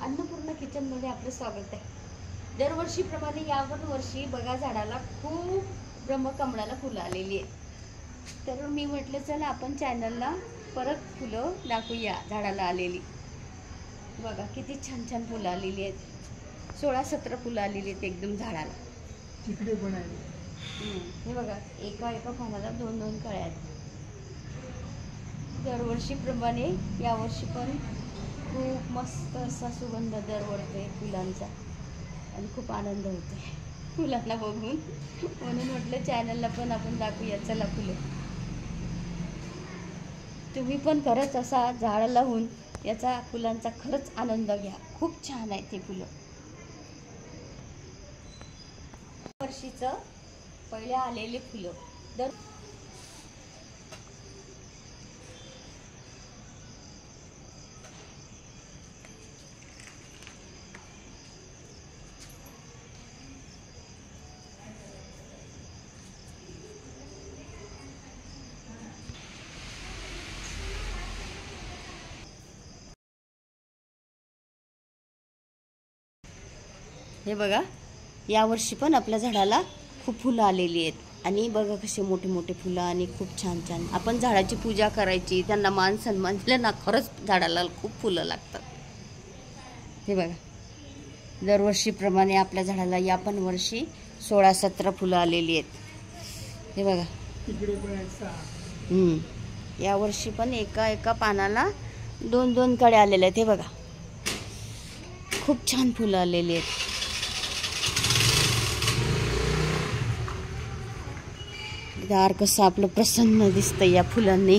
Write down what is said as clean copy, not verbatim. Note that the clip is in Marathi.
अन्नपूर्णा किचनमध्ये आपलं स्वागत आहे। दरवर्षीप्रमाणे यावर्षी बघा झाडाला खूप ब्रह्मकमळाला फुलं आलेली आहेत। तर मी म्हटलं चला आपण चॅनलला परत फुलं दाखवूया झाडाला आलेली। बघा किती छान छान फुलं आलेली आहेत, 16-17 फुलं आलेली आहेत एकदम झाडाला। तिकडे पण आहे। हे बघा एका एका पानाला 2-2 कळ्या आहेत। दरवर्षीप्रमाणे यावर्षी पण खूप मस्त असा सुगंध दरवळतोय फुलांचा आणि खूप आनंद होतोय फुलांना बघून। म्हणून म्हटलं चॅनलला पण आपण दाखवूया चला फुलं। तुम्ही पण खरंच असा झाड लावून याचा फुलांचा खरंच आनंद घ्या, खूप छान आहे ते फुलं। वर्षीचं पहिले आलेले फुलं दर हे बघा यावर्षी पण आपल्या झाडाला खूप फुलं आलेली आहेत आणि बघा कसे मोठे मोठे फुलं आणि खूप छान छान। आपण झाडाची पूजा करायची, त्यांना मान सन्मान दिलं ना खरंच झाडाला खूप फुलं लागतात। हे बघा दरवर्षीप्रमाणे आपल्या झाडाला या पण वर्षी 16-17 फुलं आलेली आहेत। हे बघा तिकडे पण आहे। या वर्षी पण एका एका पानाला 2-2 कळ्या आलेल्या आहेत। हे बघा खूप छान फुलं आलेली आहेत। दार कसं आपलं प्रसन्न दिसतं या फुलांनी।